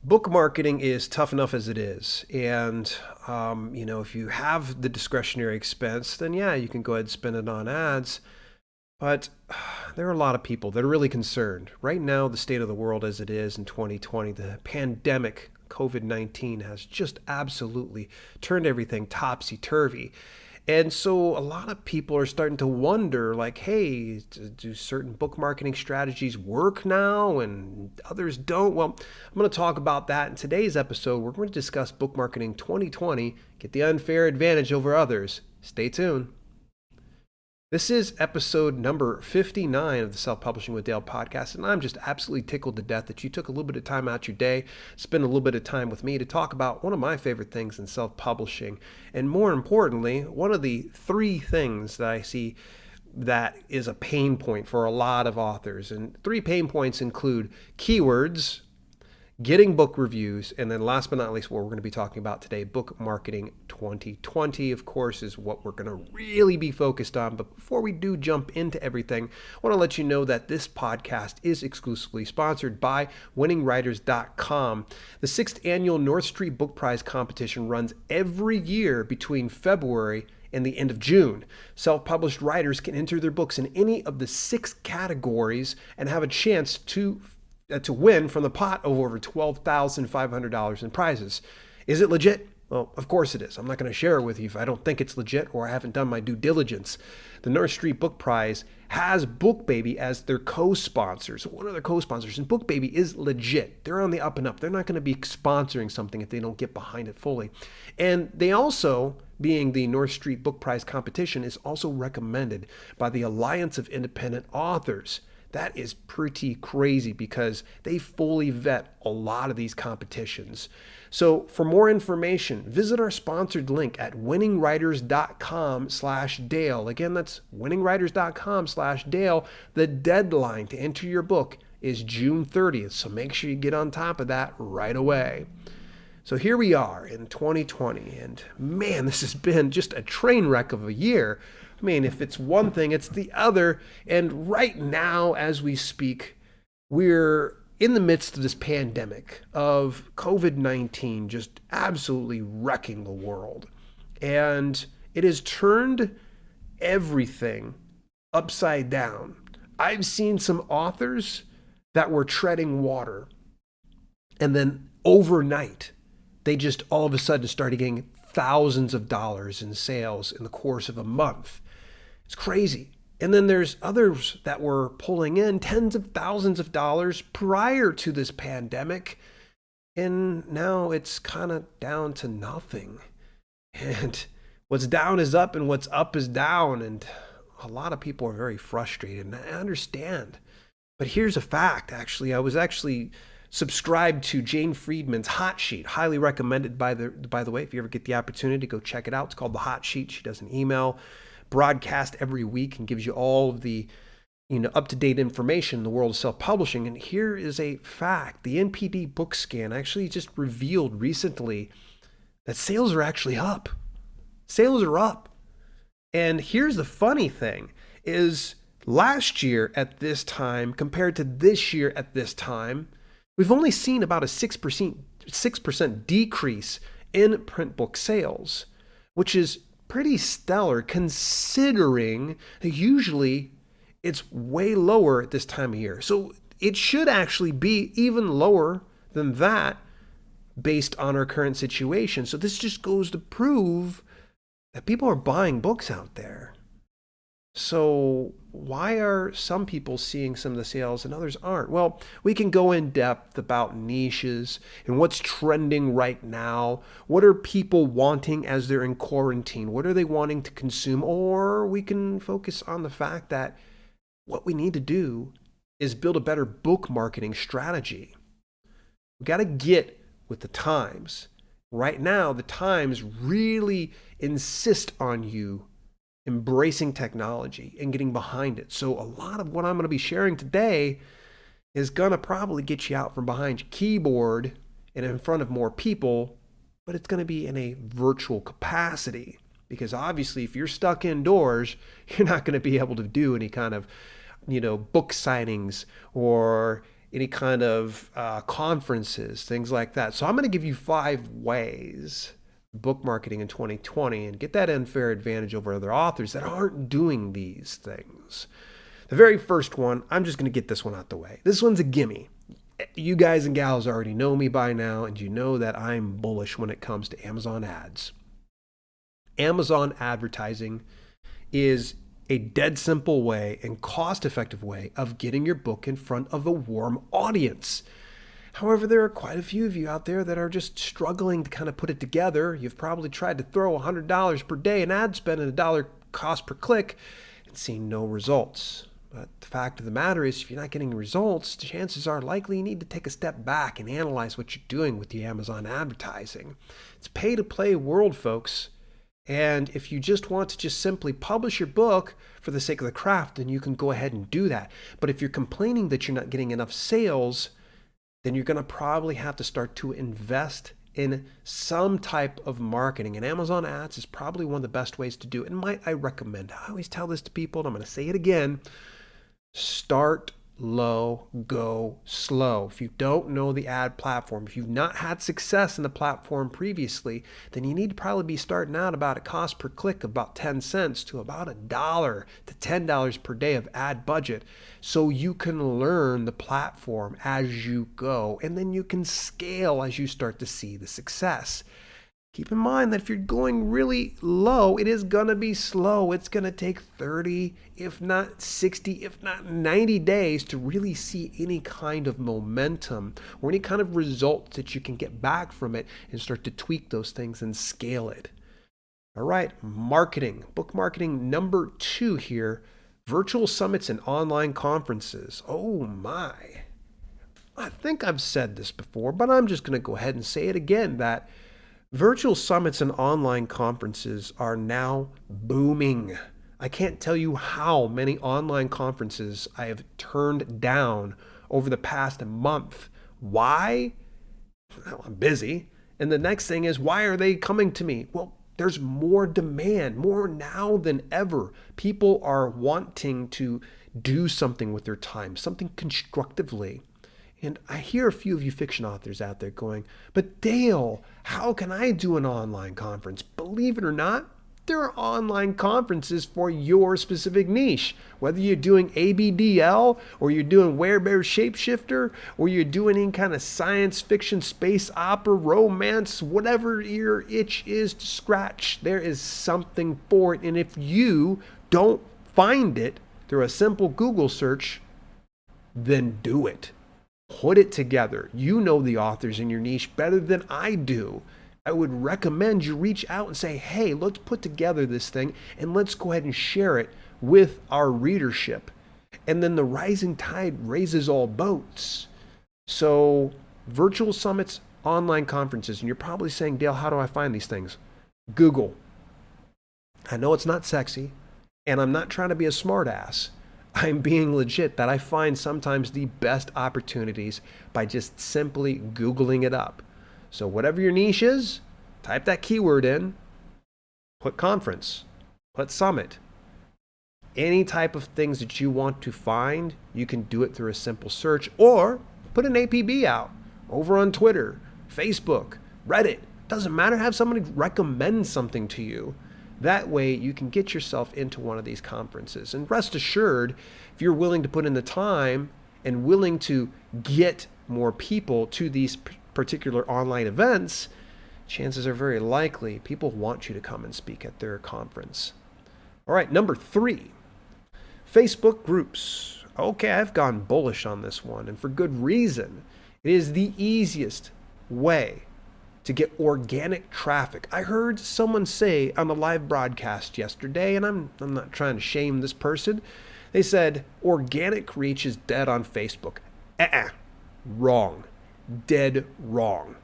Book marketing is tough enough as it is. And, if you have the discretionary expense, then yeah, you can go ahead and spend it on ads. But there are a lot of people that are really concerned. Right now, the state of the world as it is in 2020, the pandemic, COVID-19, has just absolutely turned everything topsy-turvy. And so a lot of people are starting to wonder, like, hey, do certain book marketing strategies work now and others don't? Well, I'm going to talk about that in today's episode. We're going to discuss book marketing 2020, get the unfair advantage over others. Stay tuned. This is episode number 59 of the Self-Publishing with Dale podcast, and I'm just absolutely tickled to death that you took a little bit of time out your day, spend a little bit of time with me to talk about one of my favorite things in self-publishing, and more importantly, one of the three things that I see that is a pain point for a lot of authors. And three pain points include keywords, getting book reviews, and then last but not least, what we're going to be talking about today, book marketing 2020, of course, is what we're going to really be focused on. But before we do jump into everything, I want to let you know that this podcast is exclusively sponsored by winningwriters.com. The 6th annual North Street Book Prize competition runs every year between February and the end of June. Self-published writers can enter their books in any of the 6 categories and have a chance to win from the pot of over $12,500 in prizes. Is it legit? Well, of course it is. I'm not going to share it with you if I don't think it's legit or I haven't done my due diligence. The North Street Book Prize has BookBaby as their co-sponsor. So one of their co-sponsors, and BookBaby is legit. They're on the up and up. They're not going to be sponsoring something if they don't get behind it fully. And they also, being the North Street Book Prize competition, is also recommended by the Alliance of Independent Authors. That is pretty crazy because they fully vet a lot of these competitions. So for more information, visit our sponsored link at winningwriters.com/Dale. Again, that's winningwriters.com/Dale. The deadline to enter your book is June 30th, so make sure you get on top of that right away. So here we are in 2020, and man, this has been just a train wreck of a year. I mean, if it's one thing, it's the other. And right now, as we speak, we're in the midst of this pandemic of COVID-19 just absolutely wrecking the world. And it has turned everything upside down. I've seen some authors that were treading water, and then overnight, they just all of a sudden started getting thousands of dollars in sales in the course of a month. It's crazy. And then there's others that were pulling in tens of thousands of dollars prior to this pandemic. And now it's kind of down to nothing. And what's down is up and what's up is down. And a lot of people are very frustrated. And I understand. But here's a fact, actually. I was actually subscribed to Jane Friedman's Hot Sheet. Highly recommended, by the way. If you ever get the opportunity, go check it out. It's called the Hot Sheet. She does an email broadcast every week and gives you all of the up-to-date information in the world of self-publishing. And here is a fact. The NPD book scan actually just revealed recently that sales are actually up. Sales are up. And here's the funny thing is last year at this time compared to this year at this time, we've only seen about a 6% decrease in print book sales, which is pretty stellar considering that usually it's way lower at this time of year. So it should actually be even lower than that based on our current situation. So this just goes to prove that people are buying books out there. So why are some people seeing some of the sales and others aren't? Well, we can go in depth about niches and what's trending right now. What are people wanting as they're in quarantine? What are they wanting to consume? Or we can focus on the fact that what we need to do is build a better book marketing strategy. We got to get with the times. Right now, the times really insist on you embracing technology and getting behind it. So a lot of what I'm going to be sharing today is going to probably get you out from behind your keyboard and in front of more people, but it's going to be in a virtual capacity because obviously if you're stuck indoors, you're not going to be able to do any kind of, book signings or any kind of conferences, things like that. So I'm going to give you 5 ways book marketing in 2020 and get that unfair advantage over other authors that aren't doing these things. The very first one, I'm just going to get this one out the way. This one's a gimme. You guys and gals already know me by now, and you know that I'm bullish when it comes to Amazon ads. Amazon advertising is a dead simple way and cost-effective way of getting your book in front of a warm audience. However, there are quite a few of you out there that are just struggling to kind of put it together. You've probably tried to throw $100 per day in ad spend and $1 cost per click and seen no results. But the fact of the matter is, if you're not getting results, the chances are likely you need to take a step back and analyze what you're doing with the Amazon advertising. It's pay-to-play world, folks. And if you just want to just simply publish your book for the sake of the craft, then you can go ahead and do that. But if you're complaining that you're not getting enough sales, then you're going to probably have to start to invest in some type of marketing. And Amazon ads is probably one of the best ways to do it. And might I recommend, I always tell this to people, and I'm going to say it again, start low, go slow. If you don't know the ad platform, if you've not had success in the platform previously, then you need to probably be starting out about a cost per click of about 10 cents to about $1 to $10 per day of ad budget, so you can learn the platform as you go, and then you can scale as you start to see the success. Keep in mind that if you're going really low, it is going to be slow. It's going to take 30, if not 60, if not 90 days to really see any kind of momentum or any kind of results that you can get back from it and start to tweak those things and scale it. All right, marketing. Book marketing number 2 here, virtual summits and online conferences. Oh my. I think I've said this before, but I'm just going to go ahead and say it again, that virtual summits and online conferences are now booming. I can't tell you how many online conferences I have turned down over the past month. Why? Well, I'm busy. And the next thing is, why are they coming to me? Well, there's more demand, more now than ever. People are wanting to do something with their time, something constructively. And I hear a few of you fiction authors out there going, but Dale, how can I do an online conference? Believe it or not, there are online conferences for your specific niche. Whether you're doing ABDL, or you're doing Werebear Shapeshifter, or you're doing any kind of science fiction, space opera, romance, whatever your itch is to scratch, there is something for it. And if you don't find it through a simple Google search, then do it. Put it together. You know the authors in your niche better than I do. I would recommend you reach out and say, hey, let's put together this thing and let's go ahead and share it with our readership. And then the rising tide raises all boats. So virtual summits, online conferences, and you're probably saying, Dale, how do I find these things? Google. I know it's not sexy, and I'm not trying to be a smartass. I'm being legit, that I find sometimes the best opportunities by just simply Googling it up. So whatever your niche is, type that keyword in, put conference, put summit. Any type of things that you want to find, you can do it through a simple search, or put an APB out over on Twitter, Facebook, Reddit. Doesn't matter, have somebody recommend something to you. That way you can get yourself into one of these conferences. And rest assured, if you're willing to put in the time and willing to get more people to these particular online events, chances are very likely people want you to come and speak at their conference. All right, number 3, Facebook groups. Okay, I've gone bullish on this one, and for good reason. It is the easiest way to get organic traffic. I heard someone say on a live broadcast yesterday, and I'm not trying to shame this person, they said organic reach is dead on Facebook. Wrong. Dead wrong.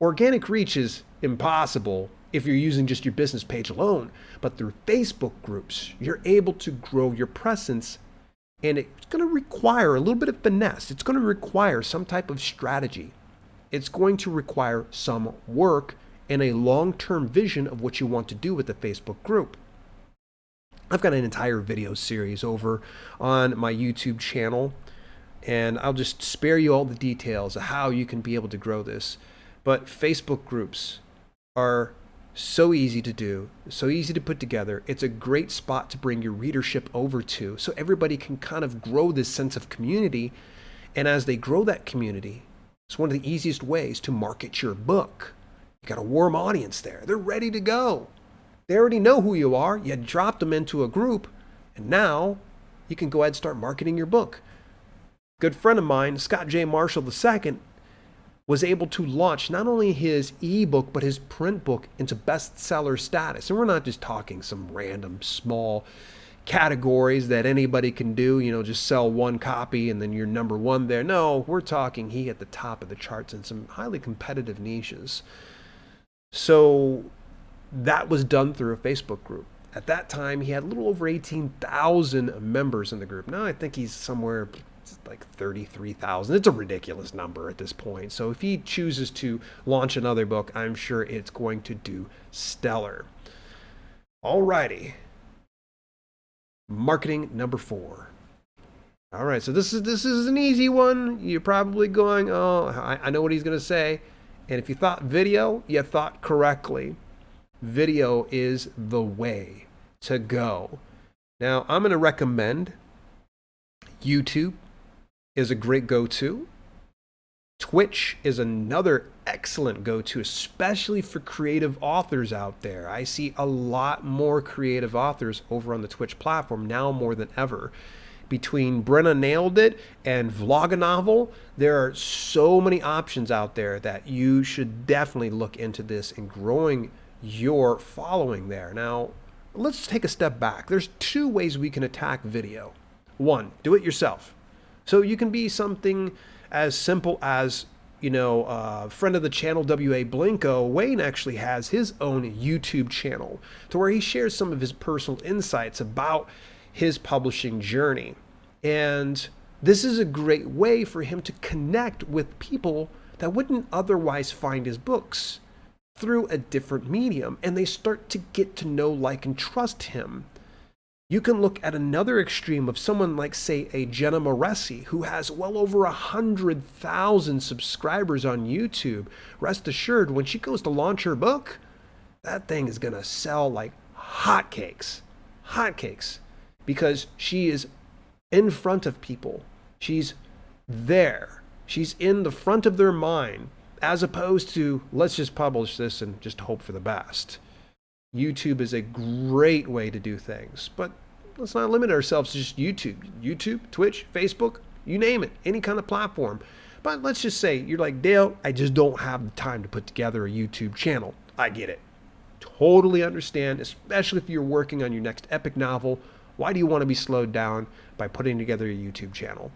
Organic reach is impossible if you're using just your business page alone, but through Facebook groups, you're able to grow your presence, and it's going to require a little bit of finesse. It's going to require some type of strategy. It's going to require some work and a long-term vision of what you want to do with the Facebook group. I've got an entire video series over on my YouTube channel And I'll just spare you all the details of how you can be able to grow this. But Facebook groups are so easy to do, so easy to put together. It's a great spot to bring your readership over to so everybody can kind of grow this sense of community. And as they grow that community, it's one of the easiest ways to market your book. You got a warm audience there. They're ready to go. They already know who you are. You dropped them into a group, and now you can go ahead and start marketing your book. Good friend of mine, Scott J. Marshall II, was able to launch not only his ebook, but his print book into bestseller status. And we're not just talking some random small categories that anybody can do, just sell one copy and then you're number one there. No, we're talking he at the top of the charts in some highly competitive niches. So that was done through a Facebook group. At that time, he had a little over 18,000 members in the group. Now I think he's somewhere like 33,000. It's a ridiculous number at this point. So if he chooses to launch another book, I'm sure it's going to do stellar. Alrighty. Marketing number 4. All right, so this is an easy one. You're probably going, oh, I know what he's going to say. And if you thought video, you thought correctly. Video is the way to go. Now, I'm going to recommend YouTube is a great go-to. Twitch is another excellent go-to, especially for creative authors out there. I see a lot more creative authors over on the Twitch platform now more than ever. Between Brenna Nailed It and Vloganovel, there are so many options out there that you should definitely look into this and growing your following there. Now, let's take a step back. There's 2 ways we can attack video. 1, do it yourself. So you can be something as simple as, friend of the channel, W.A. Blinko, Wayne actually has his own YouTube channel to where he shares some of his personal insights about his publishing journey. And this is a great way for him to connect with people that wouldn't otherwise find his books through a different medium, and they start to get to know, like, and trust him. You can look at another extreme of someone like, say, a Jenna Moresi, who has well over 100,000 subscribers on YouTube. Rest assured, when she goes to launch her book, that thing is going to sell like hotcakes. Hotcakes. Because she is in front of people. She's there. She's in the front of their mind, as opposed to, let's just publish this and just hope for the best. YouTube is a great way to do things, but let's not limit ourselves to just YouTube. YouTube, Twitch, Facebook, you name it, any kind of platform. But let's just say you're like, Dale, I just don't have the time to put together a YouTube channel. I get it. Totally understand, especially if you're working on your next epic novel. Why do you want to be slowed down by putting together a YouTube channel?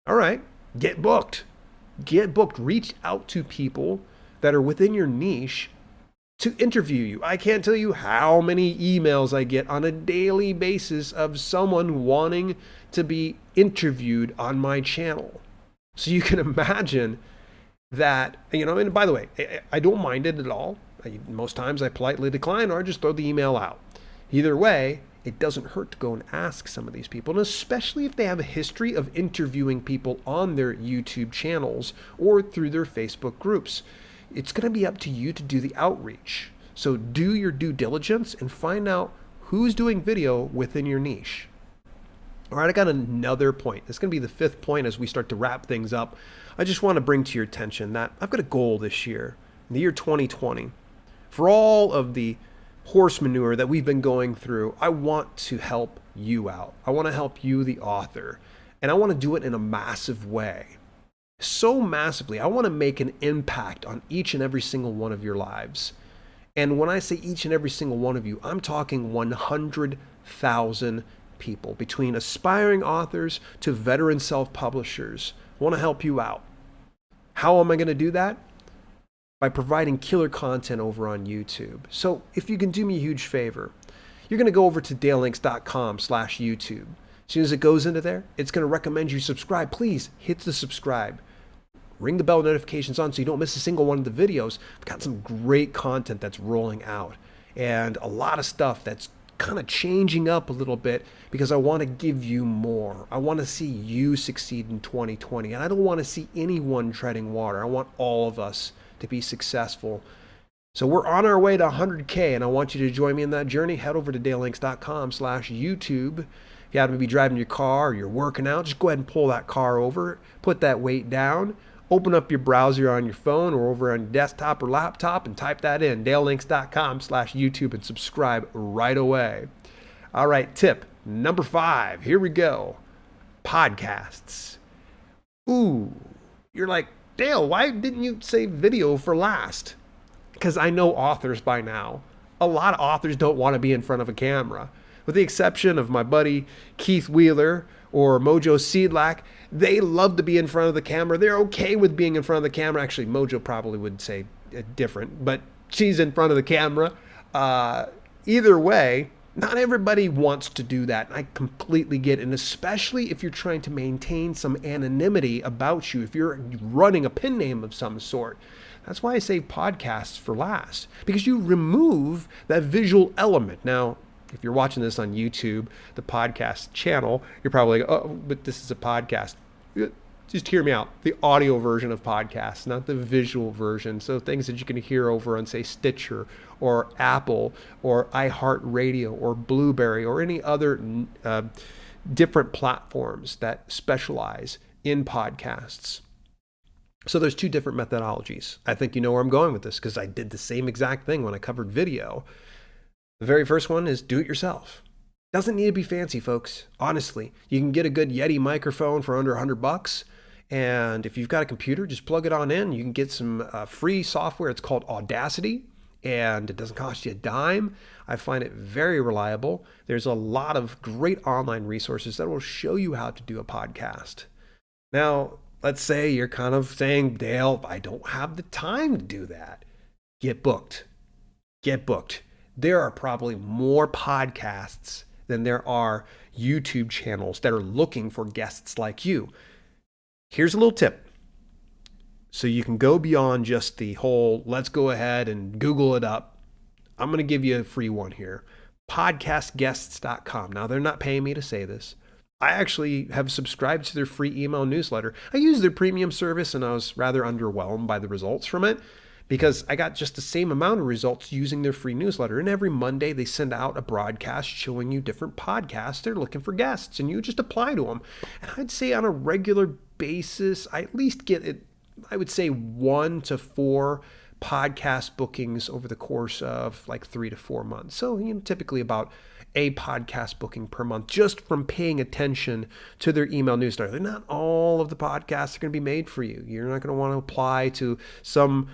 All right, get booked. Get booked. Reach out to people that are within your niche to interview you. I can't tell you how many emails I get on a daily basis of someone wanting to be interviewed on my channel. So you can imagine that, and by the way, I don't mind it at all. Most times I politely decline or just throw the email out. Either way, it doesn't hurt to go and ask some of these people, and especially if they have a history of interviewing people on their YouTube channels or through their Facebook groups. It's going to be up to you to do the outreach. So do your due diligence and find out who's doing video within your niche. All right, I got another point. This is going to be the 5th point as we start to wrap things up. I just want to bring to your attention that I've got a goal this year, in the year 2020. For all of the horse manure that we've been going through, I want to help you out. I want to help you, the author, and I want to do it in a massive way. So massively, I want to make an impact on each and every single one of your lives. And when I say each and every single one of you, I'm talking 100,000 people, between aspiring authors to veteran self-publishers. I want to help you out. How am I going to do that? By providing killer content over on YouTube. So if you can do me a huge favor, you're going to go over to dalelinks.com/YouTube. As soon as it goes into there, it's going to recommend you subscribe. Please hit the subscribe. Ring the bell notifications on so you don't miss a single one of the videos. We've got some great content that's rolling out and a lot of stuff that's kind of changing up a little bit because I want to give you more. I want to see you succeed in 2020. And I don't want to see anyone treading water. I want all of us to be successful. So we're on our way to 100K, and I want you to join me in that journey. Head over to dalelinks.com/YouTube. If you happen to be driving your car or you're working out, just go ahead and pull that car over, put that weight down, open up your browser on your phone or over on your desktop or laptop and type that in, dalelinks.com/YouTube, and subscribe right away. All right, tip number 5. Here we go. Podcasts. Ooh, you're like, Dale, why didn't you say video for last? Because I know authors by now. A lot of authors don't want to be in front of a camera. With the exception of my buddy Keith Wheeler or Mojo Seedlack, they love to be in front of the camera. They're okay with being in front of the camera. Actually, Mojo probably would say different, but she's in front of the camera. Either way, not everybody wants to do that. I completely get it, and especially if you're trying to maintain some anonymity about you, if you're running a pen name of some sort. That's why I say podcasts for last, because you remove that visual element. Now, if you're watching this on YouTube, the podcast channel, you're probably like, oh, but this is a podcast. Just hear me out. The audio version of podcasts, not the visual version. So things that you can hear over on, say, Stitcher or Apple or iHeartRadio or Blueberry or any other different platforms that specialize in podcasts. So there's 2 different methodologies. I think you know where I'm going with this because I did the same exact thing when I covered video. The very first one is do it yourself. Doesn't need to be fancy, folks. Honestly, you can get a good Yeti microphone for under $100. And if you've got a computer, just plug it on in. You can get some free software. It's called Audacity, and it doesn't cost you a dime. I find it very reliable. There's a lot of great online resources that will show you how to do a podcast. Now, let's say you're kind of saying, Dale, I don't have the time to do that. Get booked. Get booked. There are probably more podcasts than there are YouTube channels that are looking for guests like you. Here's a little tip. So you can go beyond just the whole, let's go ahead and Google it up. I'm going to give you a free one here. Podcastguests.com. Now, they're not paying me to say this. I actually have subscribed to their free email newsletter. I use their premium service and I was rather underwhelmed by the results from it because I got just the same amount of results using their free newsletter. And every Monday they send out a broadcast showing you different podcasts. They're looking for guests and you just apply to them. And I'd say on a regular basis, I at least get it, I would say 1 to 4 podcast bookings over the course of like 3 to 4 months. So, typically about a podcast booking per month just from paying attention to their email newsletter. Not all of the podcasts are going to be made for you. You're not going to want to apply to some,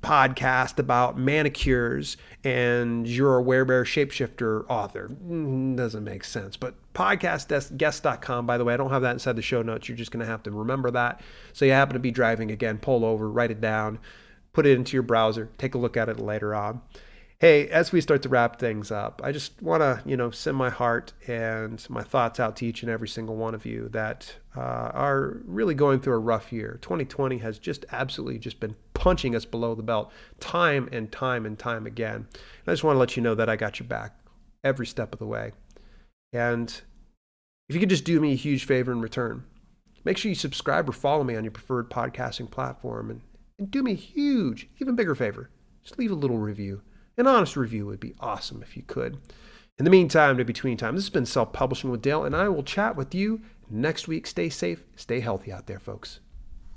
podcast about manicures and you're a werebear shapeshifter author. Doesn't make sense. But podcastguest.com, by the way, I don't have that inside the show notes. You're just going to have to remember that. So you happen to be driving again, pull over, write it down, put it into your browser, take a look at it later on. Hey, as we start to wrap things up, I just want to, send my heart and my thoughts out to each and every single one of you that are really going through a rough year. 2020 has just absolutely just been punching us below the belt time and time and time again. And I just want to let you know that I got your back every step of the way. And if you could just do me a huge favor in return, make sure you subscribe or follow me on your preferred podcasting platform and do me a huge, even bigger favor. Just leave a little review. An honest review would be awesome if you could. In the meantime, to between time, this has been Self-Publishing with Dale, and I will chat with you next week. Stay safe, stay healthy out there, folks.